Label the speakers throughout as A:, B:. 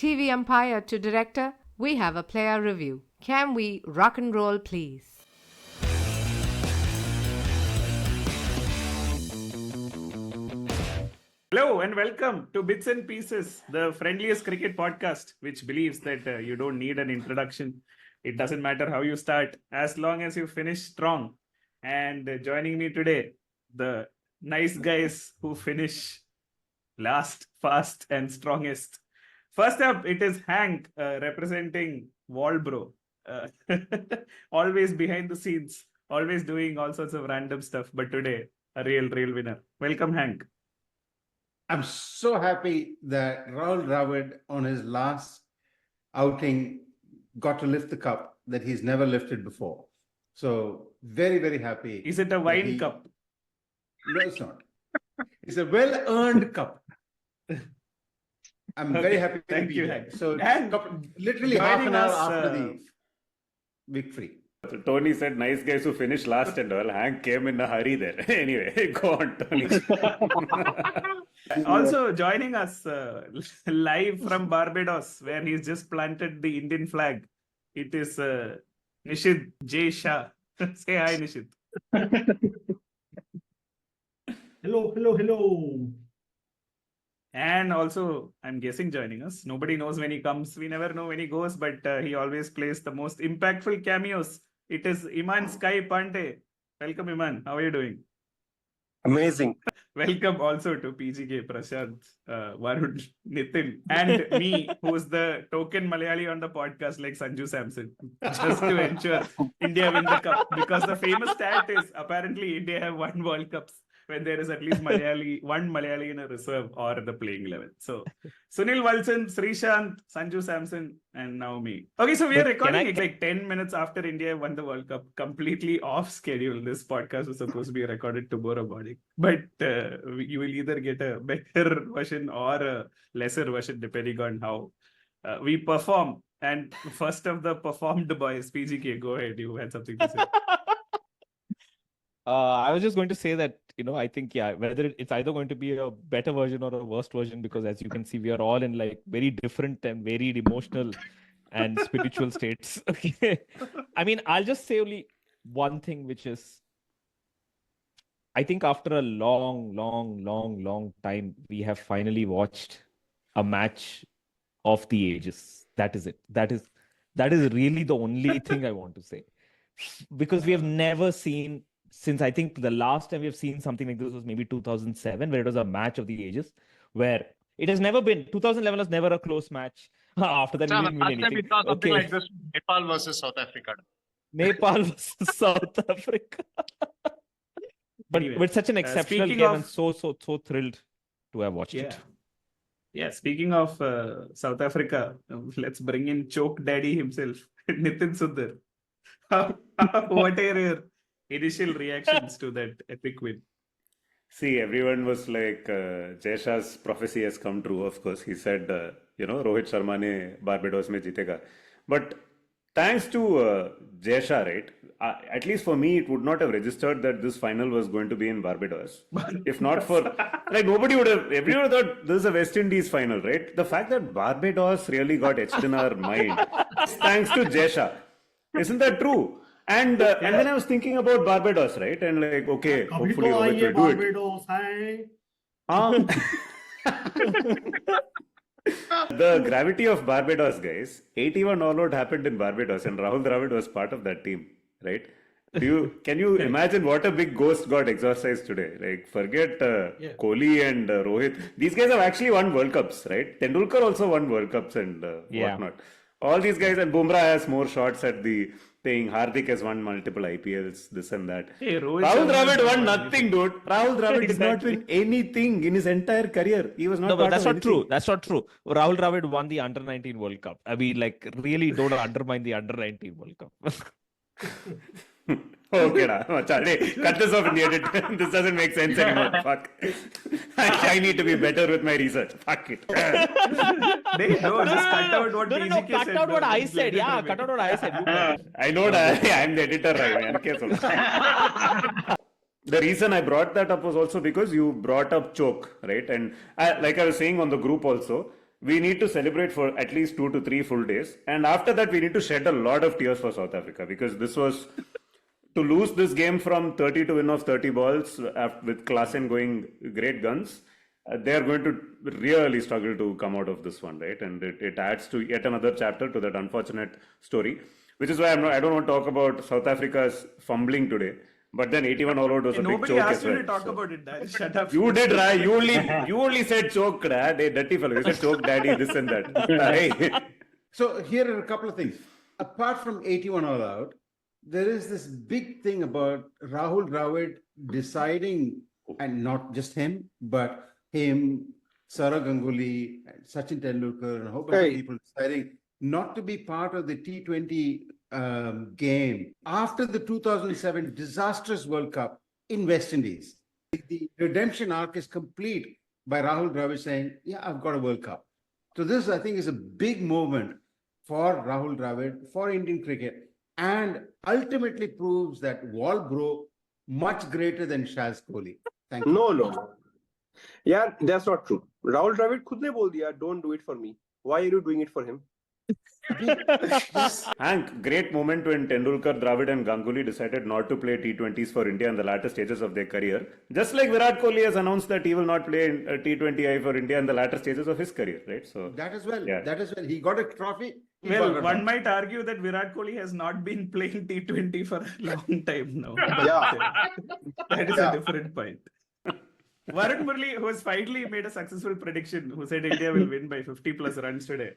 A: TV umpire to director, we have a player review. Can we rock and roll, please?
B: Hello and welcome to Bits and Pieces, the friendliest cricket podcast, which believes that you don't need an introduction. It doesn't matter how you start, as long as you finish strong. And joining me today, the nice guys who finish last, fast, and strongest. First up, it is Hank representing Walbro. Always behind the scenes, always doing all sorts of random stuff. But today, a real winner. Welcome, Hank.
C: I'm so happy that Rahul Dravid on his last outing got to lift the cup that he's never lifted before. So very happy.
B: Is it a wine cup?
C: No, it's not. It's a well-earned cup. I'm very happy to
B: Thank
C: be
B: you,
C: here.
B: Hank.
C: So
B: And
C: literally half an hour
B: us,
C: after the victory.
D: So Tony said nice guys who finished last and all. Hank came in a hurry there. Anyway, go on, Tony.
B: Also joining us live from Barbados, where he's just planted the Indian flag. It is Nishit J. Shah. Say hi, Nishit.
E: Hello.
B: And also, I'm guessing joining us. Nobody knows when he comes. We never know when he goes, but he always plays the most impactful cameos. It is Iman Sky Pante. Welcome, Iman. How are you doing?
E: Amazing.
B: Welcome also to PGK, Prashant, Varun, Nitin, and me, who's the token Malayali on the podcast like Sanju Samson, just to ensure India win the cup. Because the famous stat is apparently India have won World Cups when there is at least one Malayali in a reserve or the playing 11. So, Sunil Walson, Srishant, Sanju Samson, and now me. Okay, so we are recording it like 10 minutes after India won the World Cup, completely off schedule. This podcast was supposed to be recorded tomorrow morning. But you will either get a better version or a lesser version depending on how we perform. And first of the performed boys, PGK, go ahead. You had something to say.
F: I was just going to say that, I think, whether it's either going to be a better version or a worst version, because as you can see, we are all in like very different and varied emotional and spiritual states. Okay. I mean, I'll just say only one thing, which is, I think after a long time, we have finally watched a match of the ages. That is it. That is really the only thing I want to say. Because we have never seen, since I think the last time we've seen something like this was maybe 2007, where it was a match of the ages, where it has never been, 2011 was never a close match. After that, we didn't win anything.
E: We saw something like this, Nepal versus South Africa.
F: Nepal versus South Africa. But
B: Anyway,
F: with such an exceptional game, and so thrilled to have watched it.
B: Yeah, speaking of South Africa, let's bring in Choke Daddy himself, Nitin Sundar. What are your initial reactions to that epic win?
D: See, everyone was like, Jaisha's prophecy has come true, of course. He said, Rohit Sharma ne Barbados mein jeetega. But thanks to Jaisha, right? At least for me, it would not have registered that this final was going to be in Barbados. If not for, like, everyone would have thought this is a West Indies final, right? The fact that Barbados really got etched in our mind is thanks to Jaisha. Isn't that true? And then I was thinking about Barbados, right? And like, okay, hopefully Rohit will do it. The gravity of Barbados, guys. 81 all out happened in Barbados, and Rahul Dravid was part of that team, right? Can you imagine what a big ghost got exorcised today? Like, forget Kohli and Rohit. These guys have actually won World Cups, right? Tendulkar also won World Cups and whatnot. All these guys, and Bumrah has more shots at the thing. Hardik has won multiple IPLs, this and that.
B: Hey,
D: Rahul Dravid won nothing, dude. Rahul Dravid did not win anything in his entire career. He was not part
F: that's
D: of
F: not
D: anything.
F: true. That's not true. Rahul Dravid won the Under-19 World Cup. I mean, like, really don't undermine the Under-19 World Cup.
D: Okay, cut this off in the edit. This doesn't make sense anymore. Fuck. I need to be better with my research. Fuck it.
B: Just cut out what PGK
F: cut
B: said.
F: out what I said. Yeah, cut out what I said.
D: I know that. I'm the editor right. The reason I brought that up was also because you brought up choke, right? And like I was saying on the group also, we need to celebrate for at least 2 to 3 full days. And after that, we need to shed a lot of tears for South Africa, because this was to lose this game from 30 to win off 30 balls with Klaasen going great guns. They are going to really struggle to come out of this one, right? And it adds to yet another chapter to that unfortunate story, which is why I don't want to talk about South Africa's fumbling today. But then 81 all out was a big
B: Nobody
D: choke
B: asked
D: as
B: you
D: well.
B: to talk about it, Dad. Shut up.
D: You did, right? You only said choke, Dad. Hey, dirty fellow. You said choke, daddy, this and that. Hey.
C: So here are a couple of things. Apart from 81 all out, there is this big thing about Rahul Dravid deciding, and not just him, but him, Saurav Ganguly, Sachin Tendulkar, and a whole bunch of people deciding not to be part of the T20 game after the 2007 disastrous World Cup in West Indies. The redemption arc is complete by Rahul Dravid saying, yeah, I've got a World Cup. So this, I think, is a big moment for Rahul Dravid, for Indian cricket, and ultimately proves that wall broke much greater than Shaz Kohli. Thank you.
G: No. Yeah, that's not true. Rahul Dravid खुद ने बोल दिया, don't do it for me. Why are you doing it for him?
D: Hank, great moment when Tendulkar, Dravid and Ganguly decided not to play T20s for India in the latter stages of their career. Just like Virat Kohli has announced that he will not play T20I for India in the latter stages of his career, right? So
C: that as well.
D: Yeah.
C: That as well. He got a trophy.
B: Well, one might argue that Virat Kohli has not been playing T20 for a long time now.
G: Yeah.
B: That is a different point. Varun Murali, who has finally made a successful prediction, who said India will win by 50 plus runs today.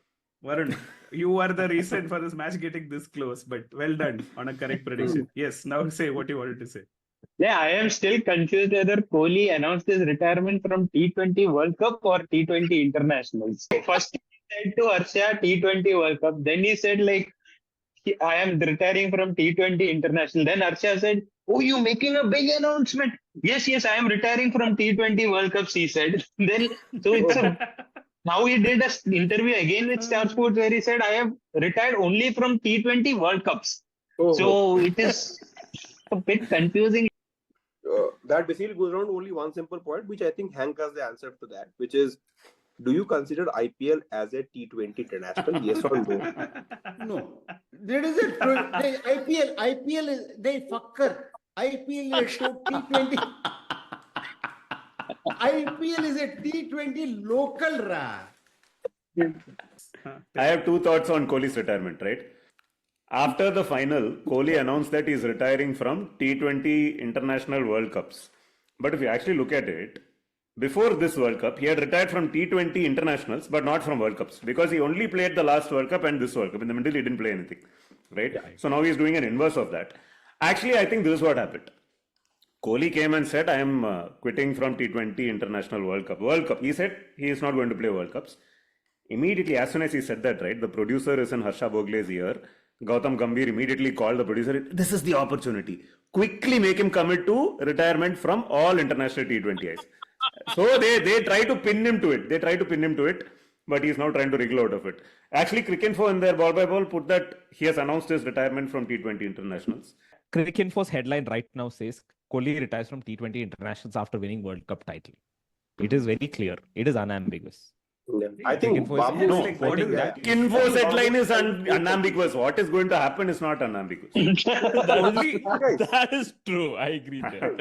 B: Varun, you are the reason for this match getting this close, but well done on a correct prediction. Yes, now say what you wanted to say.
H: Yeah, I am still confused whether Kohli announced his retirement from T20 World Cup or T20 Internationals. First, he said to Harsha T20 World Cup. Then he said, I am retiring from T20 International. Then Harsha said, oh, you making a big announcement? Yes, I am retiring from T20 World Cups, he said. Then, so it's now he did an interview again with Star Sports where he said, I have retired only from T20 World Cups. So it is a bit confusing.
G: That basically goes around only one simple point, which I think Hank has the answer to that, which is, do you consider IPL as a T20 international? Yes or no?
C: No. There is a IPL is they fucker. IPL is a T20. IPL is a T20 local ra.
D: I have two thoughts on Kohli's retirement, right? After the final, Kohli announced that he is retiring from T20 International World Cups. But if you actually look at it, before this World Cup, he had retired from T20 Internationals, but not from World Cups, because he only played the last World Cup and this World Cup. In the middle, he didn't play anything, right? Yeah. So now he's doing an inverse of that. Actually, I think this is what happened. Kohli came and said, I am quitting from T20 International World Cup. He said he is not going to play World Cups. Immediately, as soon as he said that, right, the producer is in Harsha Bogle's ear. Gautam Gambhir immediately called the producer. This is the opportunity. Quickly make him commit to retirement from all international T20Is. So they try to pin him to it. But he's now trying to wriggle out of it. Actually, Cricinfo in their ball by ball put that he has announced his retirement from T20 internationals.
F: Cricinfo's headline right now says Kohli retires from T20 internationals after winning World Cup title. It is very clear. It is unambiguous.
G: Yeah. I think
D: Cricinfo's headline is unambiguous. What is going to happen is not unambiguous.
F: That is true. I agree there.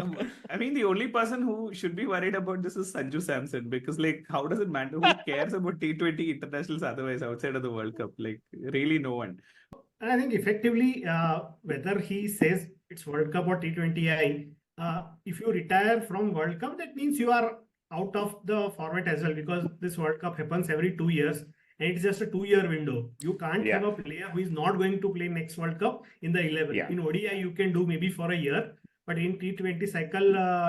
B: I mean, the only person who should be worried about this is Sanju Samson, because how does it matter? Who cares about T20 internationals otherwise outside of the World Cup? Really no one.
I: And I think effectively, whether he says it's World Cup or T20I, if you retire from World Cup, that means you are out of the format as well, because this World Cup happens every 2 years and it's just a 2-year window. You can't have a player who is not going to play next World Cup in the 11. In ODI, you can do maybe for a year, but in T20 cycle,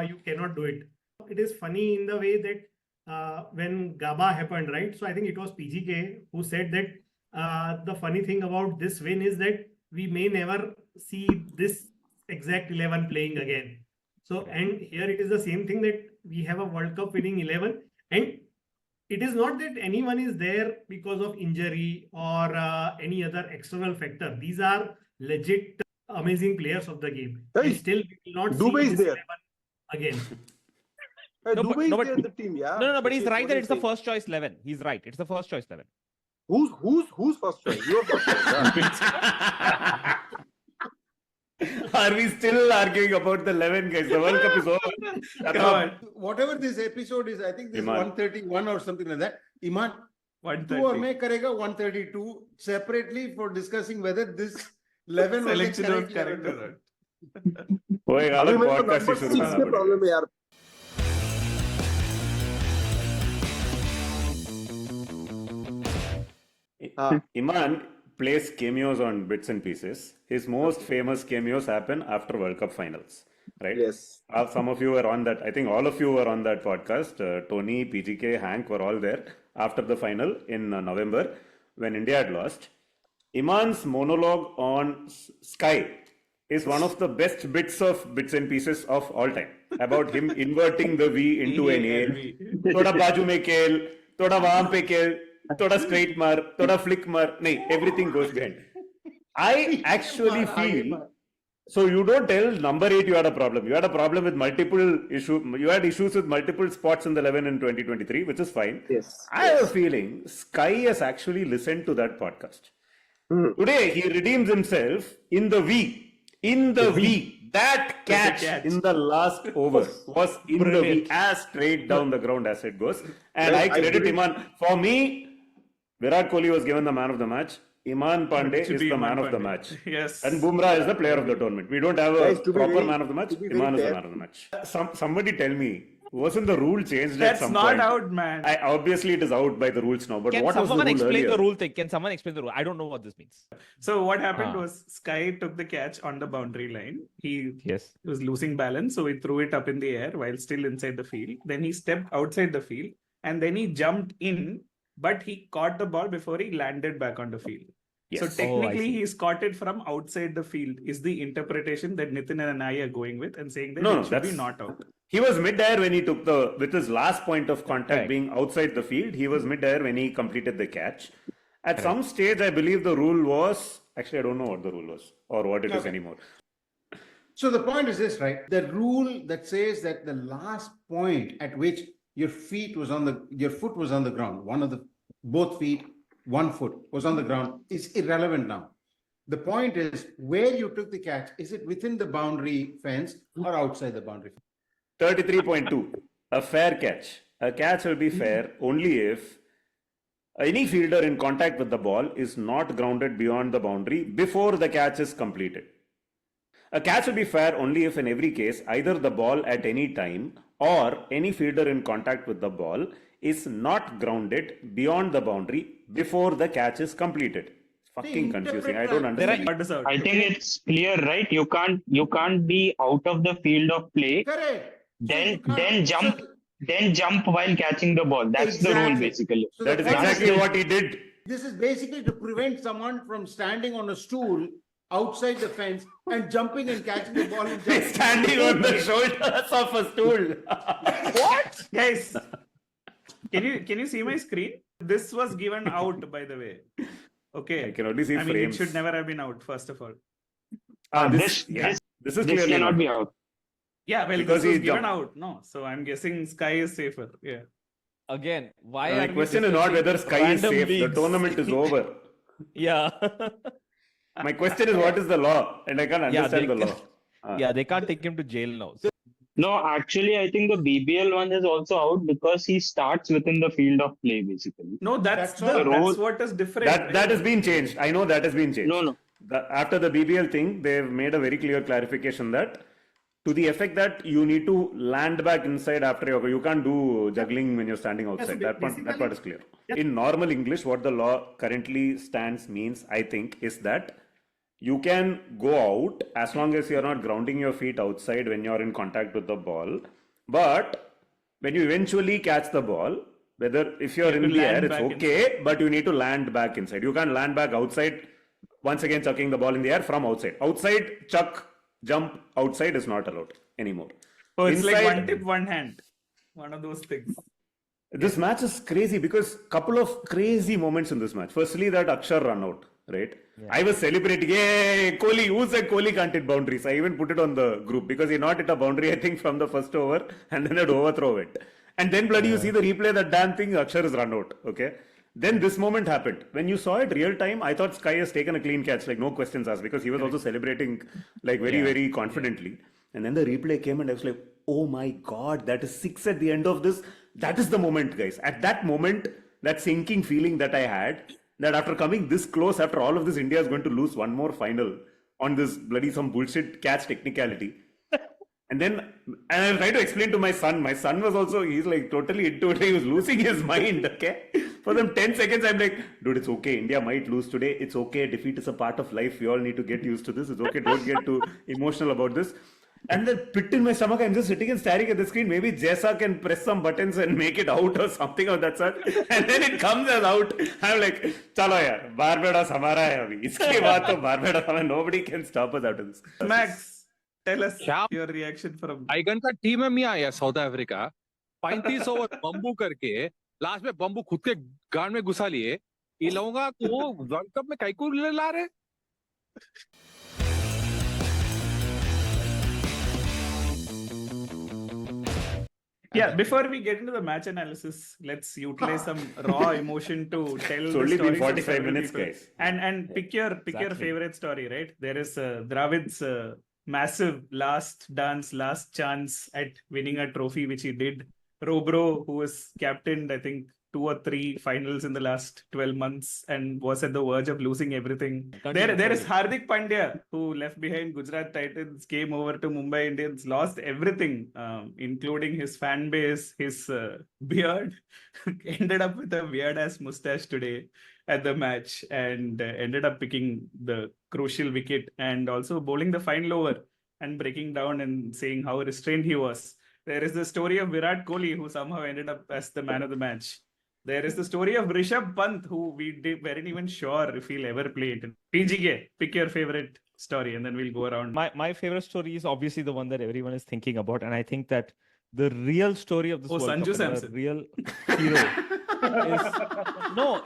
I: you cannot do it. It is funny in the way that when Gaba happened, right? So I think it was PGK who said that the funny thing about this win is that we may never see this exact 11 playing again. So, and here it is the same thing, that we have a World Cup winning 11, and it is not that anyone is there because of injury or any other external factor. These are legit amazing players of the game.
G: Hey,
I: and still we will not
G: Dubai
I: see
G: is
I: this
G: there
I: 11 again.
F: No,
G: Dubai is
F: but
G: there in the team, yeah.
F: no, but he's
G: Nishit,
F: right
G: what
F: that
G: are
F: it's
G: you
F: the
G: saying?
F: first choice 11. He's right. It's the first choice 11.
G: Who's first choice? Your first choice. Yeah.
D: Are we still arguing about the 11 guys? The World Cup is over. Shut
B: Come
D: up.
B: on.
C: Whatever this episode is, I think this
D: Iman.
C: is 131 or something like that. Iman,
B: 130.
C: two or may karega 132 separately for discussing whether this 11 was the
B: Selection was
C: correct
B: correct
C: 11.
B: or not.
D: ओए,
G: अभी
D: अलग
G: मेरे को
D: podcast ही
G: number
D: शुरू
G: 6
D: करना
G: पे
D: पड़ेगा।
G: Problem है यार.
D: Iman plays cameos on bits and pieces. His most famous cameos happen after World Cup finals, right?
G: Yes.
D: Some of you were on that. I think all of you were on that podcast. Tony, PGK, Hank were all there after the final in November when India had lost. Iman's monologue on Sky is one of the best bits and pieces of all time about him inverting the V into an A. Thoda baju mein kel, thoda wahan pe kel, thoda straight mar, thoda flick mar. Nahi, everything goes behind. I actually feel. So you don't tell number 8 you had a problem. You had a problem with multiple issues. You had issues with multiple spots in the 11 in 2023, which is fine.
G: Yes.
D: I have a feeling Sky has actually listened to that podcast. Today he redeems himself in the V. In the V. That catch in the last over was in the V, as straight down the ground as it goes. And
G: Well,
D: I credit
G: agree.
D: Iman. For me, Virat Kohli was given the man of the match. Iman Pandey
B: Should
D: is
B: be
D: the
B: Iman
D: man of the
B: Pandey.
D: match.
B: Yes.
D: And Bumrah is the player of the tournament. We don't have a
G: Guys, to be
D: proper
G: very-
D: man of the match.
G: to be very
D: Iman is the
G: fair-
D: man of the match. Somebody tell me, wasn't the rule changed at
B: That's
D: some
B: not
D: point?
B: out, man.
D: Obviously, it is out by the rules now. But
F: Can
D: what was the
F: someone
D: rule
F: explain
D: earlier?
F: the rule thing? Can someone explain the rule? I don't know what this means.
B: So what happened was Sky took the catch on the boundary line. He
F: Yes.
B: was losing balance, so he threw it up in the air while still inside the field. Then he stepped outside the field and then he jumped in, but he caught the ball before he landed back on the field.
D: Yes.
B: So
F: Oh, I
B: technically,
F: see.
B: he's caught it from outside the field. Is the interpretation that Nitin and I are going with and saying that
D: No,
B: it should be
D: that's-
B: not out.
D: He was mid-air when he took with his last point of contact
F: Right.
D: being outside the field. He was mid-air when he completed the catch. At some stage, I believe the rule was, actually, I don't know what the rule was or what it is
C: Okay.
D: anymore.
C: So the point is this, right? The rule that says that the last point at which your foot was on the ground, both feet, 1 foot was on the ground is irrelevant now. The point is where you took the catch. Is it within the boundary fence or outside the boundary fence?
D: 33.2. A fair catch. A catch will be fair only if any fielder in contact with the ball is not grounded beyond the boundary before the catch is completed. A catch will be fair only if in every case either the ball at any time or any fielder in contact with the ball is not grounded beyond the boundary before the catch is completed. Fucking confusing. I don't understand.
B: What is out?
H: I think it's clear, right? You can't be out of the field of play,
C: Correct.
H: then jump while catching the ball. That's the rule,
C: Exactly.
H: basically.
C: So
D: That
C: the
D: is
C: point
D: exactly what he did.
C: This is basically to prevent someone from standing on a stool outside the fence and jumping and catching the ball. And jumping.
D: Standing on the shoulders of a stool.
B: What? Guys, can you see my screen? This was given out, by the way. Okay.
D: I can only see
B: I mean,
D: frames.
B: it should never have been out, first of all.
D: This is
H: This
D: clearly
H: cannot
D: not.
H: be out.
B: Yeah, well,
D: Because
B: this was
D: he
B: given
D: jumped.
B: out. No, so I'm guessing Sky is safer. Yeah.
F: Again, why
D: My
F: are we
D: question is not whether
F: discussing
D: Sky is
F: random
D: safe. The
F: leagues?
D: tournament is over.
F: Yeah.
D: My question is what is the law? And I can't understand the law.
F: Yeah, they can't take him to jail now. So,
H: No, actually, I think the BBL one is also out because he starts within the field of play, basically.
B: No, that's
C: That's
B: what is different.
D: That has been changed. I know that has been changed.
H: No.
D: After the BBL thing, they've made a very clear clarification that to the effect that you need to land back inside after you can't do juggling when you're standing outside.
I: so
D: That part is clear. In normal English, what the law currently stands means, I think, is that you can go out as long as you're not grounding your feet outside when you're in contact with the ball. But when you eventually catch the ball, whether if you're
B: You have
D: in
B: to
D: the
B: land
D: air, it's
B: back
D: okay, but you need to land back inside. You can't land back outside, once again chucking the ball in the air from outside. Outside, chuck, jump, outside is not allowed anymore.
B: Oh, it's like
D: Inside-
B: one tip, one hand. One of those things.
D: This match is crazy because couple of crazy moments in this match. Firstly, that Akshar run out, right?
F: Yeah.
D: I was celebrating, yay, Kohli, who said Kohli can't hit boundaries? I even put it on the group because he not hit a boundary, I think, from the first over and then I'd overthrow it. And then bloody you see the replay, that damn thing, Akshar is run out, okay? Then this moment happened. When you saw it real time, I thought Sky has taken a clean catch, like no questions asked, because he was also celebrating like very confidently. And then the replay came and I was like, oh my God, that is 6 at the end of this. That is the moment, guys. At that moment, that sinking feeling that I had, that after coming this close, after all of this, India is going to lose one more final on this bloody some bullshit catch technicality. And I tried to explain to my son. My son was also, he's like totally into it. He was losing his mind, okay? For them 10 seconds, I'm like, dude, it's okay. India might lose today. It's okay. Defeat is a part of life. We all need to get used to this. It's okay. Don't get too emotional about this. And the pit in my stomach, I'm just sitting and staring at the screen. Maybe Jessa can press some buttons and make it out or something of that sort. And then it comes as out. I'm like, chalo yaar, Barbados hamara hai abhi. Iske baad to Barbados hamara. Nobody can stop us out of this.
B: Max, tell us your reaction from
J: eigen का team में मिया आया south Africa 35 over bamboo करके last में bamboo खुद के गांड में घुसा लिए ये लोगों को वर्ल्ड कप में काइकू ला रहे
B: Yeah, before we get into the match analysis, let's utilize some raw emotion to tell
D: It's
B: the
D: only been
B: stories of
D: 45
B: several
D: minutes,
B: people.
D: guys.
B: And pick your favorite story, right? There is Dravid's massive last dance, last chance at winning a trophy, which he did. Robro, who was captained, I think, 2 or 3 finals in the last 12 months and was at the verge of losing everything. There is Hardik Pandya, who left behind Gujarat Titans, came over to Mumbai Indians, lost everything, including his fan base, his beard, ended up with a weird-ass mustache today at the match and ended up picking the crucial wicket and also bowling the final over and breaking down and saying how restrained he was. There is the story of Virat Kohli, who somehow ended up as the man of the match. There is the story of Rishabh Pant, who weren't even sure if he'll ever play it. PGK, pick your favorite story and then we'll go around.
F: My favorite story is obviously the one that everyone is thinking about. And I think that the real story of this World
B: Sanju
F: Cup,
B: Samson.
F: the real hero is... No.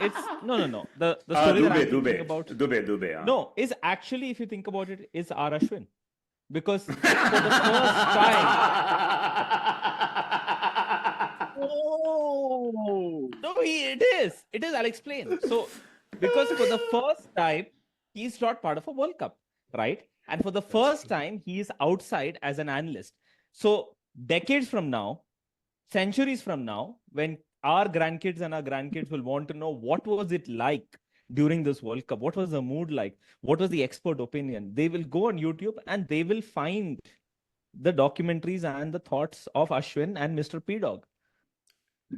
F: The story that I'm thinking about...
D: Dubey.
F: No, is actually, if you think about it, is R. Ashwin. Because for the first time... No, it is. I'll explain. So, because for the first time, he's not part of a World Cup, right? And for the first time, he is outside as an analyst. So, decades from now, centuries from now, when our grandkids and our grandkids will want to know what was it like during this World Cup, what was the mood like, what was the expert opinion, they will go on YouTube and they will find the documentaries and the thoughts of Ashwin and Mr. P-Dog.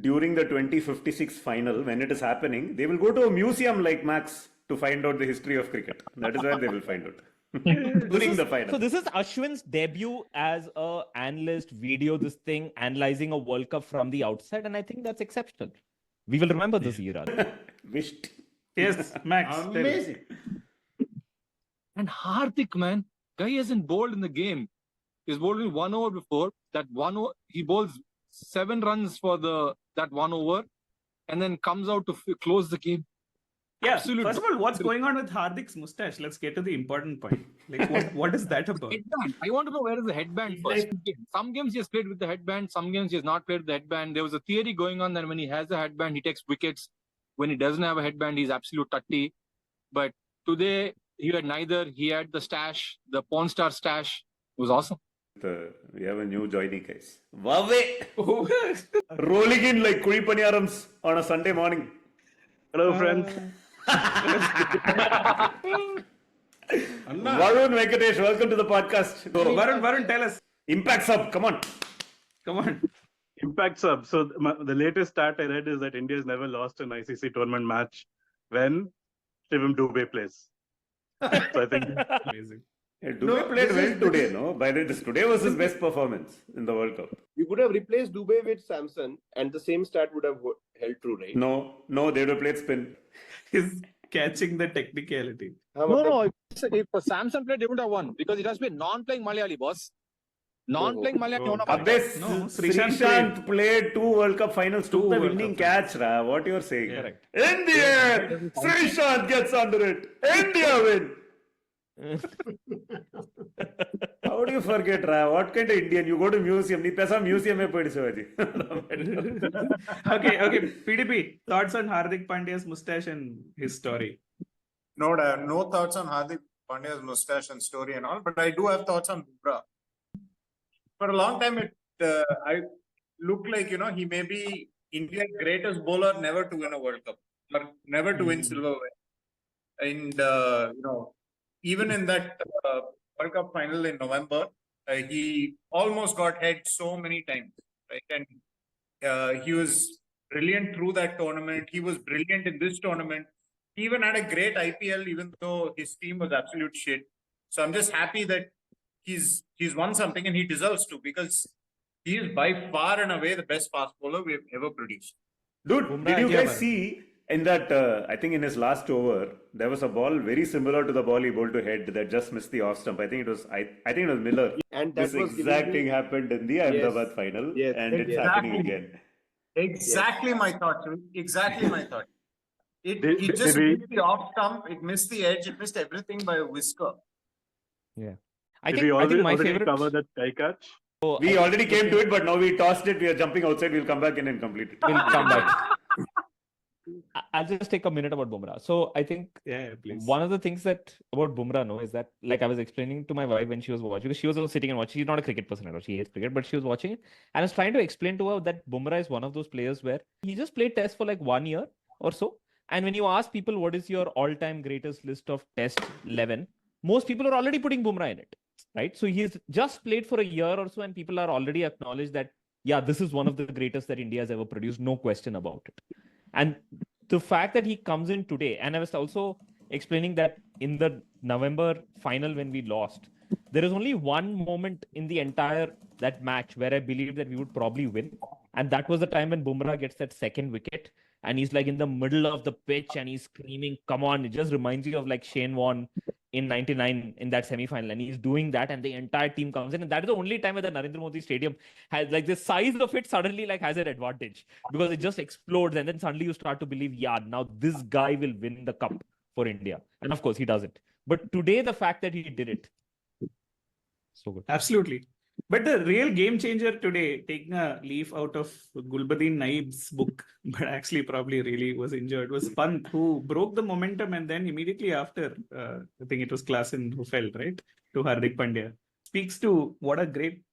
D: During the 2056 final, when it is happening, they will go to a museum like Max to find out the history of cricket. That is where they will find out. During the final.
F: So this is Ashwin's debut as an analyst, analyzing a World Cup from the outside, and I think that's exceptional. We will remember this era.
D: Wished.
B: Yes, Max.
C: Amazing.
J: And Hardik, man, guy hasn't bowled in the game. He's bowled in 1 over before. That 1 over, he bowls 7 runs for that 1 over and then comes out to close the game.
B: Yeah,
J: Absolute
B: first of all, what's going on with Hardik's mustache? Let's get to the important point. Like, what is that about?
J: Headband. I want to know where is the headband first. Some games he has played with the headband, some games he has not played with the headband. There was a theory going on that when he has a headband, he takes wickets. When he doesn't have a headband, he's absolute tutty. But today, he had neither. He had the stash, the porn star stash. It was awesome.
D: We have a new joining, guys. Wave! Rolling in like Kuri Paniyarams on a Sunday morning.
E: Hello, friends.
D: Varun Venkatesh, welcome to the podcast. Go.
B: Varun, tell us.
D: Impact sub, come on.
E: Impact sub. So the latest stat I read is that India has never lost an ICC tournament match when Shivam Dubey plays. So I think
B: Amazing.
D: Dubey played well today, no? By the way, today was his best performance in the World Cup.
G: You could have replaced Dubey with Samson and the same stat would have held true, right?
D: No, they would have played spin.
B: He's catching the technicality.
J: No. If Samson played, they would have won because it has been non-playing Malayali, boss. Non-playing Malayali होना
D: Abbe,
J: पड़ता है.
B: No,
D: Srishant played 2 World Cup finals, took the
B: World
D: winning
B: Cup
D: catch, Ra. What you're saying?
F: Correct.
D: In the air, Srishant gets under it. India win. How do you forget, Ra? What kind of Indian? You go to museum, ni pesa museum mein padisaji.
B: Okay, PDP, thoughts on Hardik Pandya's mustache and his story?
K: No thoughts on Hardik Pandya's mustache and story and all, but I do have thoughts on Bumrah. For a long time, I looked like, he may be India's greatest bowler never to win a World Cup, or never to win silverware. And, even in that World Cup final in November, he almost got head so many times, right? And he was brilliant through that tournament. He was brilliant in this tournament. He even had a great IPL, even though his team was absolute shit. So I'm just happy that he's won something, and he deserves to, because he is by far and away the best fast bowler we've ever produced.
D: Dude, did you guys see in that, I think in his last over, there was a ball very similar to the ball he bowled to head that just missed the off stump. I think it was Miller.
G: And that
D: this
G: was
D: exact thing happened in the Ahmedabad final, and it's happening again.
K: Exactly my thought. Exactly my thought. It just missed the off stump, it missed the edge, it missed everything by a whisker.
F: Yeah.
E: Did we already cover that sky catch?
D: We already came to it, but now we tossed it. We are jumping outside. We'll come back in and complete it.
F: We'll come back. I'll just take a minute about Bumrah. So I think one of the things that about Bumrah, is that, like I was explaining to my wife when she was watching, because she was also sitting and watching. She's not a cricket person at all. She hates cricket, but she was watching it. And I was trying to explain to her that Bumrah is one of those players where he just played Test for like 1 year or so. And when you ask people what is your all-time greatest list of Test 11, most people are already putting Bumrah in it, right? So he's just played for a year or so, and people are already acknowledged that, yeah, this is one of the greatest that India has ever produced, no question about it. And the fact that he comes in today, and I was also explaining that in the November final when we lost, there is only one moment in the entire that match where I believed that we would probably win. And that was the time when Bumrah gets that second wicket and he's like in the middle of the pitch and he's screaming, come on. It just reminds you of like Shane Warne in 99 in that semi-final, and he's doing that and the entire team comes in, and that is the only time where the Narendra Modi Stadium has, like, the size of it suddenly like has an advantage, because it just explodes, and then suddenly you start to believe, yeah, now this guy will win the cup for India. And of course he doesn't, but today the fact that he did it, so good.
B: Absolutely. But the real game changer today, taking a leaf out of Gulbuddin Naib's book, but actually probably really was injured, was Pant, who broke the momentum, and then immediately after, I think it was Klaasen who fell, right, to Hardik Pandya. Speaks to what a great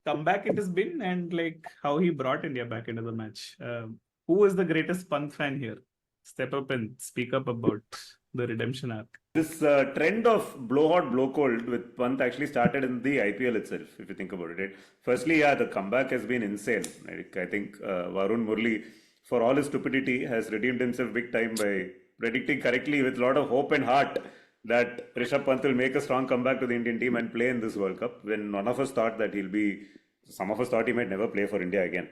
B: comeback it has been, and like how he brought India back into the match. Who is the greatest Pant fan here? Step up and speak up about the redemption arc.
D: This trend of blow hot, blow cold with Pant actually started in the IPL itself, if you think about it. Right? Firstly, the comeback has been insane. I think Varun Murali, for all his stupidity, has redeemed himself big time by predicting correctly with a lot of hope and heart that Rishabh Pant will make a strong comeback to the Indian team and play in this World Cup, when none of us thought that some of us thought he might never play for India again.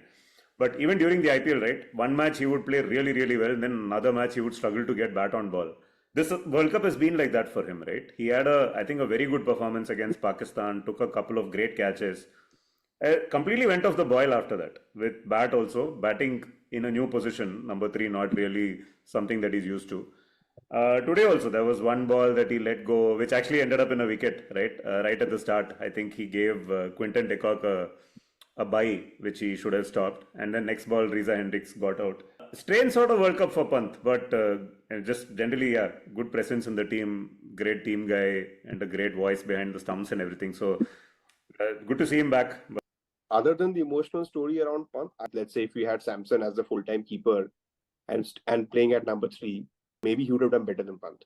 D: But even during the IPL, right, one match he would play really, really well, and then another match he would struggle to get bat on ball. This World Cup has been like that for him, right? He had I think a very good performance against Pakistan, took a couple of great catches, completely went off the boil after that, with bat also, batting in a new position, number 3, not really something that he's used to. Today also, there was one ball that he let go, which actually ended up in a wicket, right? Right at the start. I think he gave Quinton de Kock a bye, which he should have stopped. And then next ball, Reza Hendricks got out. Strange sort of World Cup for Pant, but just generally, good presence in the team, great team guy, and a great voice behind the stumps and everything. So, good to see him back.
G: Other than the emotional story around Pant, let's say if we had Samson as the full-time keeper and playing at number 3, maybe he would have done better than Pant.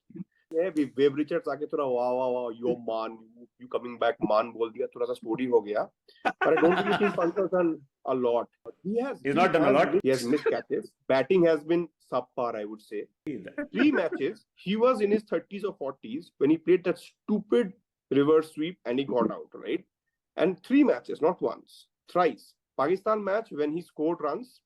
G: Yeah, Wave Richards आके थोड़ा wow, yo man, you coming back, man बोल दिया, थोड़ा सा story हो गया. But I don't really think Pant has done a lot. He's
D: not done a lot.
G: He has missed catches. Batting has been subpar, I would say. 3 matches, he was in his 30s or 40s when he played that stupid reverse sweep and he got out, right? And 3 matches, not once, thrice. Pakistan match, when he scored runs,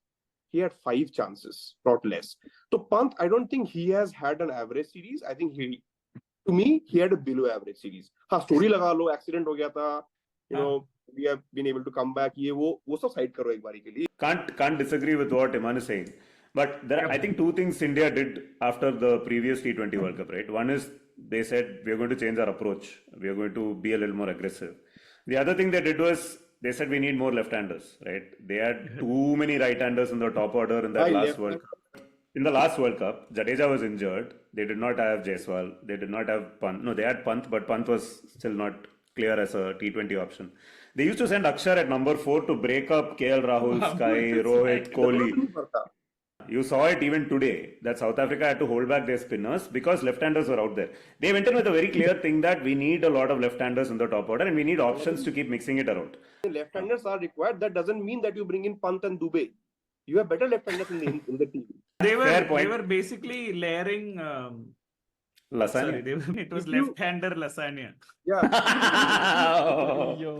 G: he had 5 chances, not less. So Pant, I don't think he has had an average series. I think to me, he had a below average series. Story laga lo, accident ho gaya tha, we have been able to come back. ये वो सब side करो एक बारी के लिए.
D: Can't disagree with what Iman is saying. But there are, I think, two things India did after the previous T20 World Cup, right? One is they said we are going to change our approach. We are going to be a little more aggressive. The other thing they did was they said we need more left-handers, right? They had too many right-handers in the top order in that last World Cup. In the last World Cup, Jadeja was injured. They did not have Jaiswal. They did not have Pant. No, they had Pant, but Pant was still not clear as a T20 option. They used to send Akshar at number 4 to break up KL Rahul, Sky, Rohit, Kohli. You saw it even today that South Africa had to hold back their spinners because left-handers were out there. They went in with a very clear thing that we need a lot of left-handers in the top order and we need options to keep mixing it around.
G: Left-handers are required. That doesn't mean that you bring in Pant and Dubey. You have better left-handers in the team.
B: They were basically layering
D: lasagna.
B: Sorry, it was left-hander lasagna.
G: Yeah.